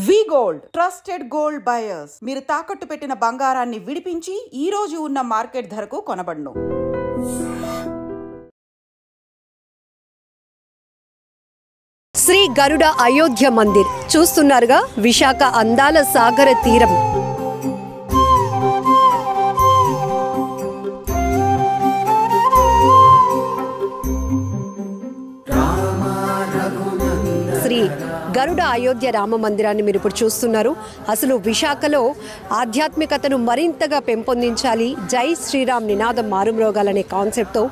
వి gold trusted gold buyers. మీరు తాకట్టు పెట్టిన బంగారాన్ని విడిపించి ఈ రోజు ఉన్న మార్కెట్ ధరకు కొనబడును. శ్రీ గరుడ అయోధ్య మందిర్ చూస్తున్నారుగా, విశాఖ అందాల సాగర తీరం. శ్రీ గరుడ అయోధ్య రామ మందిరాన్ని మీరు ఇప్పుడు చూస్తున్నారు. అసలు విశాఖలో ఆధ్యాత్మికతను మరింతగా పెంపొందించాలి, జై శ్రీరామ్ నినాదం మారుమ్రోగాలనే కాన్సెప్ట్తో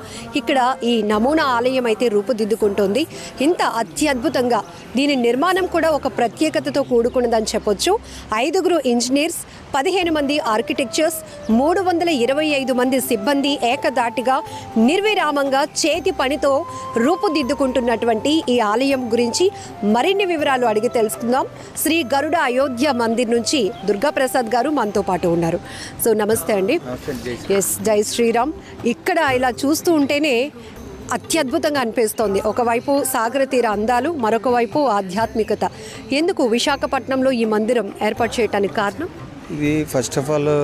ఇక్కడ ఈ నమూనా ఆలయం అయితే రూపుదిద్దుకుంటోంది. ఇంత అత్యద్భుతంగా దీని నిర్మాణం కూడా ఒక ప్రత్యేకతతో కూడుకున్నదని చెప్పొచ్చు. 5 ఇంజనీర్స్, 15 మంది ఆర్కిటెక్చర్స్, 325 మంది సిబ్బంది ఏకదాటిగా నిర్విరామంగా చేతి పనితో రూపుదిద్దుకుంటున్నటువంటి ఈ ఆలయం గురించి మరిన్ని వివరాలు అడిగి తెలుసుకుందాం. శ్రీ గరుడ అయోధ్య మందిర్ నుంచి దుర్గా ప్రసాద్ గారు మనతో పాటు ఉన్నారు. సో నమస్తే అండి. ఎస్, జై శ్రీరామ్. ఇక్కడ ఇలా చూస్తూ ఉంటేనే అత్యద్భుతంగా అనిపిస్తోంది. ఒకవైపు సాగర తీర అందాలు, మరొక వైపు ఆధ్యాత్మికత. ఎందుకు విశాఖపట్నంలో ఈ మందిరం ఏర్పాటు చేయడానికి కారణం? ఇది ఫస్ట్ ఆఫ్ ఆల్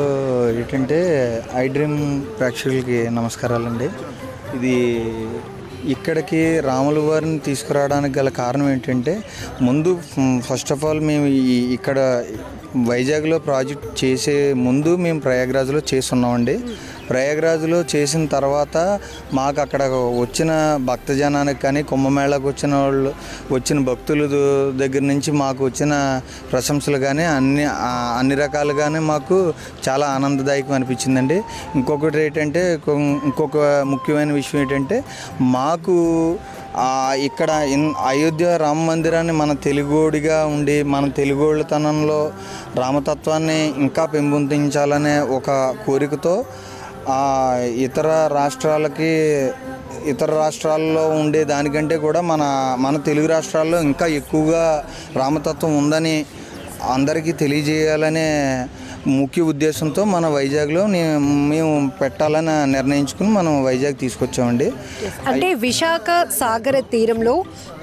ఏంటంటే ఐ డ్రీమ్ ప్రేక్షకులకి నమస్కారాలండి. ఇది ఇక్కడికి రాముల వారిని తీసుకురావడానికి గల కారణం ఏంటంటే, ముందు ఫస్ట్ ఆఫ్ ఆల్ మేము ఇక్కడ వైజాగ్లో ప్రాజెక్ట్ చేసే ముందు మేము ప్రయాగ్రాజ్లో చేస్తున్నామండి. ప్రయాగ్రాజ్లో చేసిన తర్వాత మాకు అక్కడ వచ్చిన భక్తజనానికి కానీ, కుంభమేళకు వచ్చిన భక్తుల దగ్గర నుంచి మాకు వచ్చిన ప్రశంసలు కానీ అన్ని రకాలుగానే మాకు చాలా ఆనందదాయకం అనిపించిందండి. ఇంకొకటి ఏంటంటే, ఇంకొక ముఖ్యమైన విషయం ఏంటంటే, మాకు ఇక్కడ అయోధ్య రామ మందిరాన్ని మన తెలుగోడిగా ఉండి మన తెలుగోళ్ళతనంలో రామతత్వాన్ని ఇంకా పెంపొందించాలనే ఒక కోరికతో ఇతర రాష్ట్రాల్లో ఉండే దానికంటే కూడా మన తెలుగు రాష్ట్రాల్లో ఇంకా ఎక్కువగా రామతత్వం ఉందని అందరికీ తెలియజేయాలనే ముఖ్య ఉద్దేశంతో మన వైజాగ్లో మేము పెట్టాలని నిర్ణయించుకుని మనం వైజాగ్ తీసుకొచ్చామండి. అంటే విశాఖ సాగర తీరంలో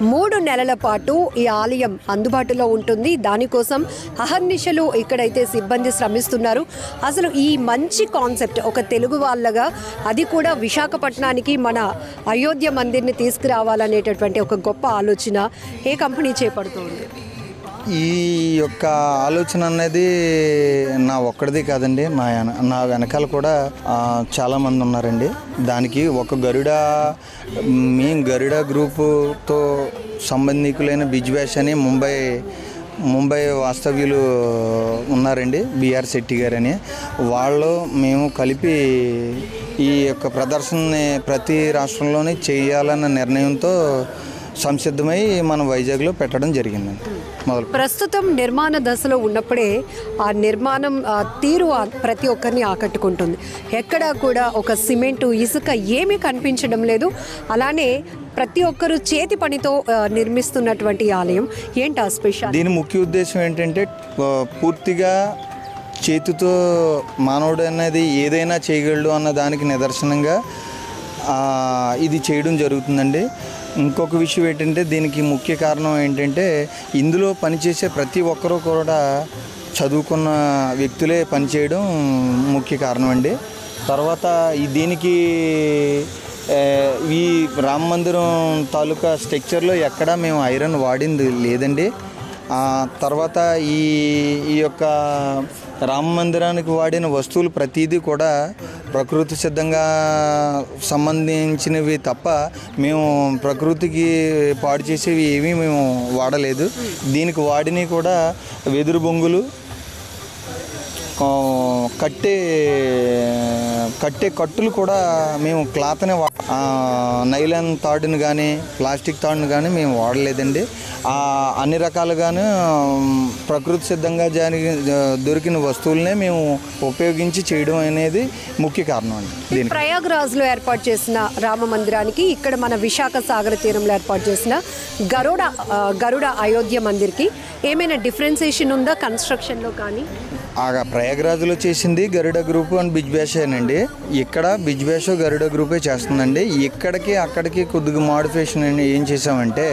3 నెలల పాటు ఈ ఆలయం అందుబాటులో ఉంటుంది. దానికోసం అహర్నిశలు ఇక్కడైతే సిబ్బంది శ్రమిస్తున్నారు. అసలు ఈ మంచి కాన్సెప్ట్ ఒక తెలుగు వాళ్ళగా, అది కూడా విశాఖపట్నానికి మన అయోధ్య మందిర్ని తీసుకురావాలనేటటువంటి ఒక గొప్ప ఆలోచన ఏ కంపెనీ చేపడుతుంది? ఈ యొక్క ఆలోచన అనేది నా ఒక్కడిది కాదండి, నా వెనకాల కూడా చాలామంది ఉన్నారండి. దానికి ఒక గరుడ గ్రూపుతో సంబంధికులైన బిజ్వాష్ అని ముంబై వాస్తవ్యులు ఉన్నారండి, బిఆర్ శెట్టి గారని. వాళ్ళు మేము కలిపి ఈ యొక్క ప్రదర్శనని ప్రతి రాష్ట్రంలోనే చేయాలన్న నిర్ణయంతో సంసిద్ధమై మనం వైజాగ్లో పెట్టడం జరిగిందండి. ప్రస్తుతం నిర్మాణ దశలో ఉన్నప్పుడే ఆ నిర్మాణం తీరు ప్రతి ఒక్కరిని ఆకట్టుకుంటుంది. ఎక్కడా కూడా ఒక సిమెంటు, ఇసుక ఏమీ కనిపించడం లేదు. అలానే ప్రతి ఒక్కరు చేతి పనితో నిర్మిస్తున్నటువంటి ఆలయం ఏంటి ఆ స్పెషల్? దీని ముఖ్య ఉద్దేశం ఏంటంటే, పూర్తిగా చేతితో మానవుడు అనేది ఏదైనా చేయగలడు అన్న దానికి నిదర్శనంగా ఇది చేయడం జరుగుతుందండి. ఇంకొక విషయం ఏంటంటే, దీనికి ముఖ్య కారణం ఏంటంటే, ఇందులో పనిచేసే ప్రతి ఒక్కరూ కూడా చదువుకున్న వ్యక్తులే పనిచేయడం ముఖ్య కారణం అండి. తర్వాత దీనికి ఈ రామ మందిరం తాలూకా స్ట్రక్చర్లో ఎక్కడా మేము ఐరన్ వాడింది లేదండి. తర్వాత ఈ యొక్క రామ మందిరానికి వాడిన వస్తువులు ప్రతిదీ కూడా ప్రకృతి సిద్ధంగా సంబంధించినవి తప్ప మేము ప్రకృతికి పాడు చేసేవి ఏమీ మేము వాడలేదు. దీనికి వాడినవి కూడా వెదురు బొంగులు, కట్టులు కూడా మేము క్లాత్ని నైలాన్ తాడుని కానీ ప్లాస్టిక్ తాడుని కానీ మేము వాడలేదండి. అన్ని రకాలుగాను ప్రకృతి సిద్ధంగా దొరికిన వస్తువులనే మేము ఉపయోగించి చేయడం అనేది ముఖ్య కారణం అండి. ప్రయాగ్రాజ్లో ఏర్పాటు చేసిన రామ మందిరానికి, ఇక్కడ మన విశాఖ సాగర తీరంలో ఏర్పాటు చేసిన గరుడ అయోధ్య మందిర్కి ఏమైనా డిఫరెన్సియేషన్ ఉందా కన్స్ట్రక్షన్లో కానీ? ప్రయాగ్రాజ్లో చేసింది గరుడ గ్రూప్ అండ్ బిజ్వాషేనండి. ఇక్కడ బిజ్వాష్ గరుడ గ్రూపే చేస్తుందండి. ఇక్కడికి అక్కడికి కొద్దిగా మాడిఫికేషన్ ఏం చేసామంటే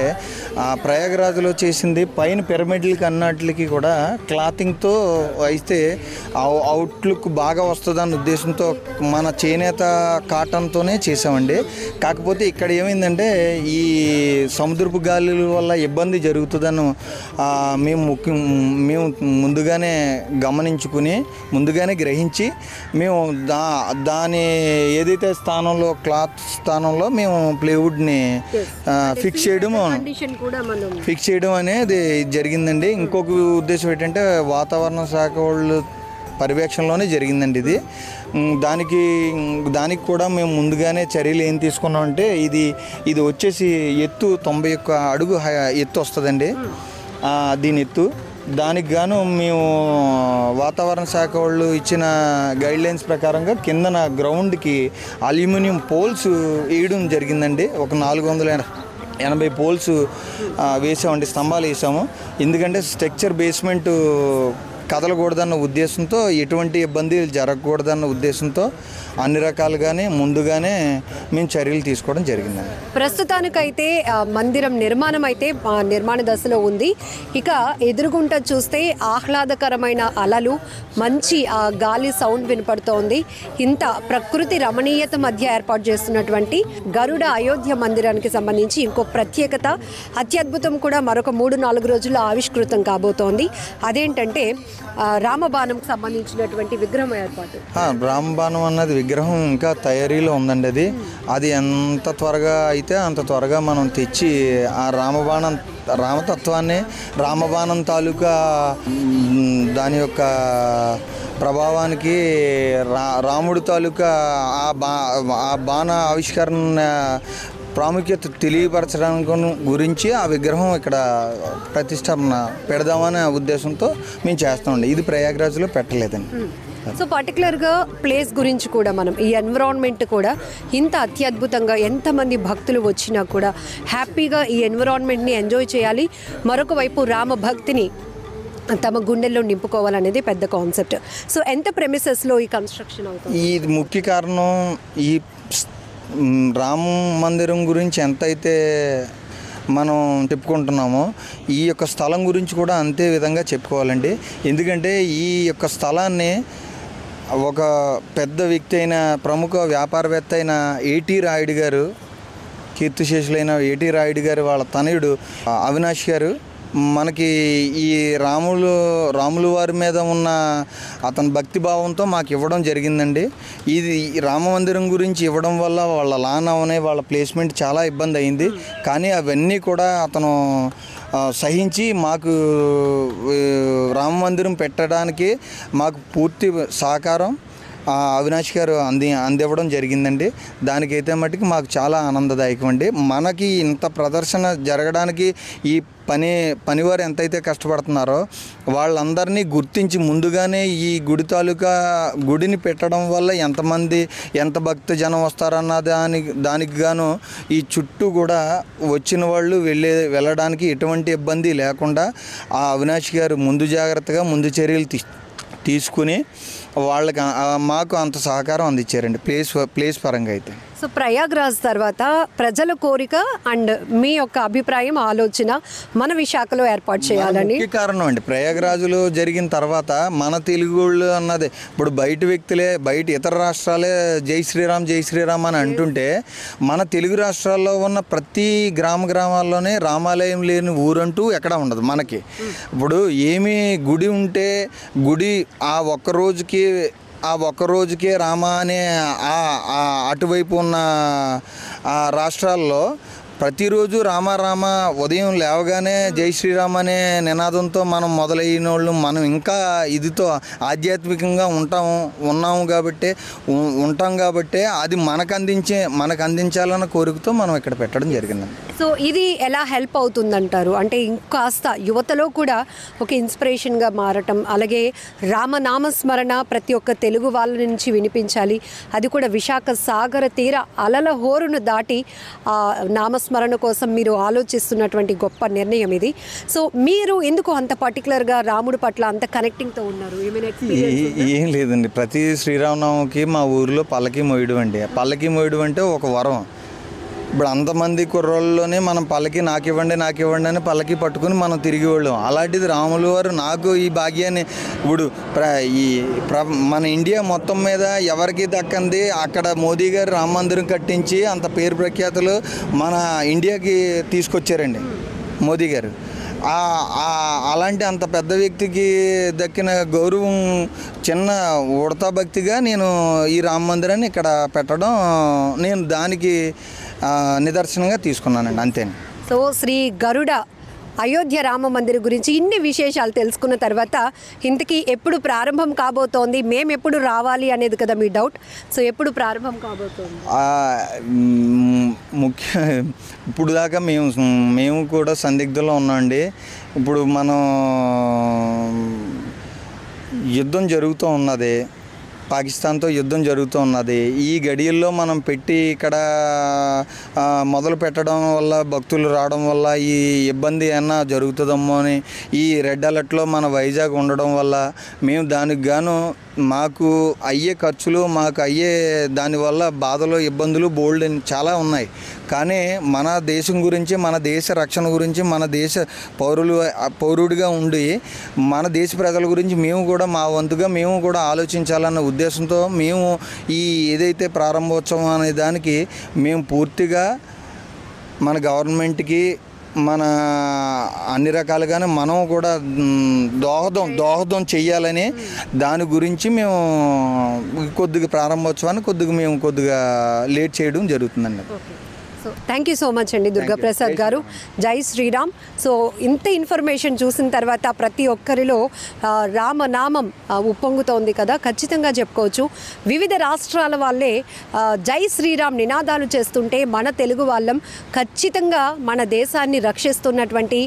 ప్రయాగరాజ్లో చేసింది పైన పిరమిడ్లకి అన్నట్లకి కూడా క్లాతింగ్తో అయితే అవుట్లుక్ బాగా వస్తుందన్న ఉద్దేశంతో మన చేనేత కాటన్తోనే చేసామండి. కాకపోతే ఇక్కడ ఏమైందంటే ఈ సముద్రపు గాలుల వల్ల ఇబ్బంది జరుగుతుందని మేము ముందుగానే గమనించుకుని ముందుగానే గ్రహించి మేము దాని ఏదైతే స్థానంలో క్లాత్ స్థానంలో మేము ప్లేవుడ్ని ఫిక్స్ చేయడం అనేది జరిగిందండి. ఇంకొక ఉద్దేశం ఏంటంటే వాతావరణ శాఖ వాళ్ళు పర్యవేక్షణలోనే జరిగిందండి ఇది. దానికి కూడా మేము ముందుగానే చర్యలు ఏం తీసుకున్నామంటే ఇది వచ్చేసి ఎత్తు 91 అడుగు ఎత్తు వస్తుందండి. దీని ఎత్తు దానికి గాను మేము వాతావరణ శాఖ వాళ్ళు ఇచ్చిన గైడ్లైన్స్ ప్రకారంగా కిందన గ్రౌండ్కి అల్యూమినియం పోల్స్ వేయడం జరిగిందండి. ఒక 480 పోల్స్ వేసామండి, స్తంభాలు వేసాము. ఎందుకంటే స్ట్రక్చర్ బేస్మెంట్ కదలకూడదన్న ఉద్దేశంతో, ఎటువంటి ఇబ్బందులు జరగకూడదన్న ఉద్దేశంతో అన్ని రకాలుగానే ముందుగానే మేము చర్యలు తీసుకోవడం జరిగిందండి. ప్రస్తుతానికైతే మందిరం నిర్మాణం అయితే నిర్మాణ దశలో ఉంది. ఇక ఎదురుగుంట చూస్తే ఆహ్లాదకరమైన అలలు, మంచి గాలి సౌండ్ వినపడుతోంది. ఇంత ప్రకృతి రమణీయత మధ్య ఏర్పాటు చేస్తున్నటువంటి గరుడ అయోధ్య మందిరానికి సంబంధించి ఇంకో ప్రత్యేకత, అత్యద్భుతం కూడా మరొక 3-4 రోజుల్లో ఆవిష్కృతం కాబోతోంది. అదేంటంటే రామబాణంకి సంబంధించినటువంటి విగ్రహం ఏర్పాటు. రామబాణం అన్నది విగ్రహం ఇంకా తయారీలో ఉందండి. అది ఎంత త్వరగా అయితే అంత త్వరగా మనం తెచ్చి ఆ రామతత్వాన్ని, రామబాణం తాలూకా దాని యొక్క ప్రభావానికి, రాముడు తాలూకా ఆ బాణ ఆవిష్కరణ ప్రాముఖ్యత తెలియపరచడానికి గురించి ఆ విగ్రహం ఇక్కడ ప్రతిష్టాపన పెడదామనే ఉద్దేశంతో మేము చేస్తామండి. ఇది ప్రయాగరాజ్లో పెట్టలేదండి. సో పర్టికులర్గా ప్లేస్ గురించి కూడా మనం ఈ ఎన్విరాన్మెంట్ కూడా ఇంత అత్యద్భుతంగా ఎంతమంది భక్తులు వచ్చినా కూడా హ్యాపీగా ఈ ఎన్విరాన్మెంట్ని ఎంజాయ్ చేయాలి, మరొక వైపు రామ భక్తిని తమ గుండెల్లో నింపుకోవాలనేది పెద్ద కాన్సెప్ట్. సో ఎంత ప్రెమిసెస్లో ఈ కన్స్ట్రక్షన్ అవుతుంది? ఇది ముఖ్య కారణం. ఈ రామ మందిరం గురించి ఎంతైతే మనం చెప్పుకుంటున్నామో ఈ యొక్క స్థలం గురించి కూడా అంతే విధంగా చెప్పుకోవాలండి. ఎందుకంటే ఈ యొక్క స్థలాన్ని ఒక పెద్ద వ్యక్తి అయిన, ప్రముఖ వ్యాపారవేత్త అయిన ఏటీ రాయుడు గారు, కీర్తిశేషులైన ఏటీ రాయుడు గారు వాళ్ళ తనయుడు అవినాష్ గారు మనకి ఈ రాములు వారి మీద ఉన్న అతని భక్తిభావంతో మాకు ఇవ్వడం జరిగిందండి. ఇది రామ మందిరం గురించి ఇవ్వడం వల్ల వాళ్ళ లాన్ అవనే వాళ్ళ ప్లేస్మెంట్ చాలా ఇబ్బంది అయింది. కానీ అవన్నీ కూడా అతను సహించి మాకు రామ మందిరం పెట్టడానికి మాకు పూర్తి సహకారం అవినాష్ గారు అందివ్వడం జరిగిందండి. దానికైతే మట్టుకు మాకు చాలా ఆనందదాయకం అండి. మనకి ఇంత ప్రదర్శన జరగడానికి ఈ పనివారు ఎంతైతే కష్టపడుతున్నారో వాళ్ళందరినీ గుర్తించి ముందుగానే ఈ గుడిని పెట్టడం వల్ల ఎంత భక్త జనం వస్తారన్న దానికి గాను ఈ చుట్టూ కూడా వచ్చిన వాళ్ళు వెళ్ళడానికి ఎటువంటి ఇబ్బంది లేకుండా ఆ అవినాష్ గారు ముందు జాగ్రత్తగా ముందు చర్యలు తీసుకుని వాళ్ళకి మాకు అంత సహకారం అందించారండి ప్లేస్ పరంగా అయితే. సో ప్రయాగ్రాజ్ తర్వాత ప్రజల కోరిక అండ్ మీ యొక్క అభిప్రాయం, ఆలోచన మన విశాఖలో ఏర్పాటు చేయాలని కారణం అండి. ప్రయాగ్రాజ్లో జరిగిన తర్వాత మన తెలుగు వాళ్ళు అన్నది ఇప్పుడు బయట ఇతర రాష్ట్రాలే జై శ్రీరామ్ అని అంటుంటే, మన తెలుగు రాష్ట్రాల్లో ఉన్న ప్రతి గ్రామాల్లోనే రామాలయం లేని ఊరంటూ ఎక్కడ ఉండదు మనకి. ఇప్పుడు ఏమి గుడి ఉంటే గుడి ఆ ఒక్క రోజుకే రామ అనే అటువైపు ఉన్న రాష్ట్రాల్లో ప్రతిరోజు రామ ఉదయం లేవగానే జై శ్రీరామ్ అనే నినాదంతో మనం మొదలైన వాళ్ళు మనం ఇంకా ఇదితో ఆధ్యాత్మికంగా ఉంటాం కాబట్టి అది మనకు అందించాలన్న కోరికతో మనం ఇక్కడ పెట్టడం జరిగిందండి. సో ఇది ఎలా హెల్ప్ అవుతుందంటారు? అంటే ఇంకాస్త యువతలో కూడా ఒక ఇన్స్పిరేషన్గా మారటం, అలాగే రామనామస్మరణ ప్రతి ఒక్క తెలుగు వాళ్ళ నుంచి వినిపించాలి, అది కూడా విశాఖ సాగర తీర అలల హోరును దాటి నామస్మరణ కోసం మీరు ఆలోచిస్తున్నటువంటి గొప్ప నిర్ణయం ఇది. సో మీరు ఎందుకు అంత పర్టికులర్గా రాముడి పట్ల అంత కనెక్టింగ్తో ఉన్నారు? ఏం లేదండి, ప్రతి శ్రీరామనవమికి మా ఊరిలో పల్లకి మోయడం అండి. పల్లకి మోయడం అంటే ఒక వరం. ఇప్పుడు అంతమంది కుర్రోళ్ళలోనే మనం పల్లకి నాకు ఇవ్వండి అని పల్లకి పట్టుకుని మనం తిరిగి వెళ్ళాం. అలాంటిది రాములు వారు నాకు ఈ భాగ్యాన్ని ఇప్పుడు మన ఇండియా మొత్తం మీద ఎవరికి దక్కంది అక్కడ మోదీ గారు రామ మందిరం కట్టించి అంత పేరు ప్రఖ్యాతులు మన ఇండియాకి తీసుకొచ్చారండి మోదీ గారు. అలాంటి అంత పెద్ద వ్యక్తికి దక్కిన గౌరవం చిన్న ఉడతా భక్తిగా నేను ఈ రామ మందిరాన్ని ఇక్కడ పెట్టడం నేను దానికి నిదర్శనంగా తీసుకున్నానండి, అంతేని. సో శ్రీ గరుడ అయోధ్య రామ మందిరం గురించి ఇన్ని విశేషాలు తెలుసుకున్న తర్వాత ఇంతకీ ఎప్పుడు ప్రారంభం కాబోతోంది, మేము ఎప్పుడు రావాలి అనేది కదా మీ డౌట్. సో ఎప్పుడు ప్రారంభం కాబోతోంది? ఇప్పుడు దాకా మేము కూడా సందిగ్ధంలో ఉన్నామండి. ఇప్పుడు మనం యుద్ధం జరుగుతూ ఉన్నది, పాకిస్తాన్తో యుద్ధం జరుగుతూ ఉన్నది. ఈ గడియల్లో మనం పెట్టి ఇక్కడ మొదలు పెట్టడం వల్ల భక్తులు రావడం వల్ల ఈ ఇబ్బంది ఏమన్నా జరుగుతుందేమో అని ఈ రెడ్ అలర్ట్లో మన వైజాగ్ ఉండడం వల్ల మేము దానికి గాను మాకు అయ్యే ఖర్చులు మాకు అయ్యే దానివల్ల బాధలు ఇబ్బందులు బోల్డ్ చాలా ఉన్నాయి. కానీ మన దేశం గురించి మన దేశ రక్షణ గురించి మన దేశ పౌరుడిగా ఉండి మన దేశ ప్రజల గురించి మేము కూడా మా వంతుగా మేము కూడా ఆలోచించాలన్న ఉద్దేశంతో మేము ఈ ఏదైతే ప్రారంభోత్సవం అనే దానికి మేము పూర్తిగా మన గవర్నమెంట్కి మన అన్ని రకాలుగానే మనం కూడా దోహదం చెయ్యాలని దాని గురించి మేము కొద్దిగా ప్రారంభోత్సవాన్ని కొద్దిగా లేట్ చేయడం జరుగుతుందండి. So thank you so much అండి దుర్గాప్రసాద్ గారు. జై శ్రీరామ్. సో ఇంత ఇన్ఫర్మేషన్ చూసిన తర్వాత ప్రతి ఒక్కరిలో రామనామం ఉప్పొంగుతోంది కదా, ఖచ్చితంగా చెప్పుకోవచ్చు. వివిధ రాష్ట్రాల వాళ్ళే జై శ్రీరామ్ నినాదాలు చేస్తుంటే మన తెలుగు వాళ్ళం ఖచ్చితంగా మన దేశాన్ని రక్షిస్తున్నటువంటి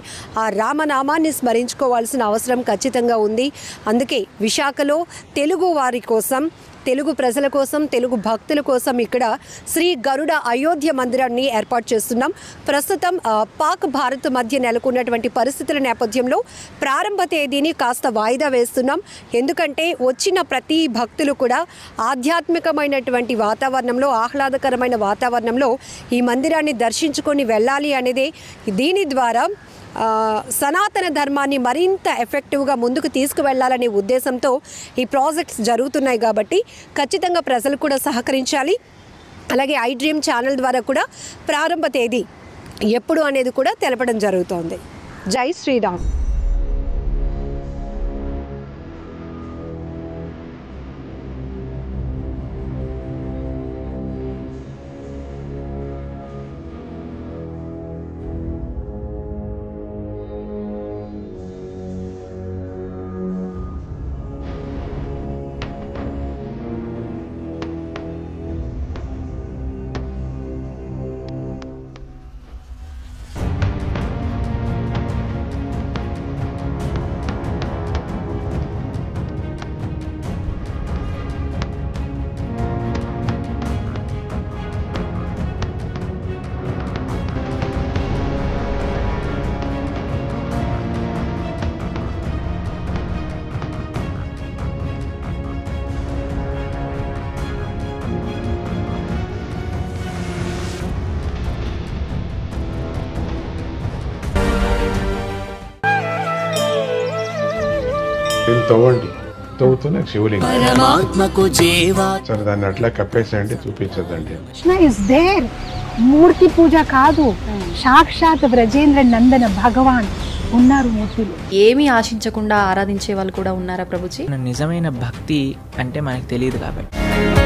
ఆ రామనామాన్ని స్మరించుకోవాల్సిన అవసరం ఖచ్చితంగా ఉంది. అందుకే విశాఖలో తెలుగు వారి కోసం, తెలుగు ప్రజల కోసం, తెలుగు భక్తుల కోసం ఇక్కడ శ్రీ గరుడ అయోధ్య మందిరాన్ని ఏర్పాటు చేస్తున్నాం. ప్రస్తుతం పాక్ భారత్ మధ్య నెలకొన్నటువంటి పరిస్థితుల నేపథ్యంలో ప్రారంభ తేదీని కాస్త వాయిదా వేస్తున్నాం. ఎందుకంటే వచ్చిన ప్రతి భక్తులు కూడా ఆధ్యాత్మికమైనటువంటి వాతావరణంలో, ఆహ్లాదకరమైన వాతావరణంలో ఈ మందిరాన్ని దర్శించుకొని వెళ్ళాలి అనేదే దీని ద్వారా సనాతన ధర్మాన్ని మరింత ఎఫెక్టివ్గా ముందుకు తీసుకువెళ్లాలనే ఉద్దేశంతో ఈ ప్రాజెక్ట్స్ జరుగుతున్నాయి. కాబట్టి ఖచ్చితంగా ప్రజలు కూడా సహకరించాలి. అలాగే iDream ఛానల్ ద్వారా కూడా ప్రారంభ తేదీ ఎప్పుడు అనేది కూడా తెలపడం జరుగుతోంది. జై శ్రీరామ్. తవ్వండి, తవ్వుతూనే శివలింగం. సరే దాన్ని అట్లా కప్పేసేయండి, చూపించదండి. మూర్తి పూజ కాదు, సాక్షాత్ బ్రజేంద్ర నందన భగవాన్ ఉన్నారు మూర్తిలో. ఏమీ ఆశించకుండా ఆరాధించే వాళ్ళు కూడా ఉన్నారా ప్రభుజీ? నిజమైన భక్తి అంటే మనకు తెలియదు కాబట్టి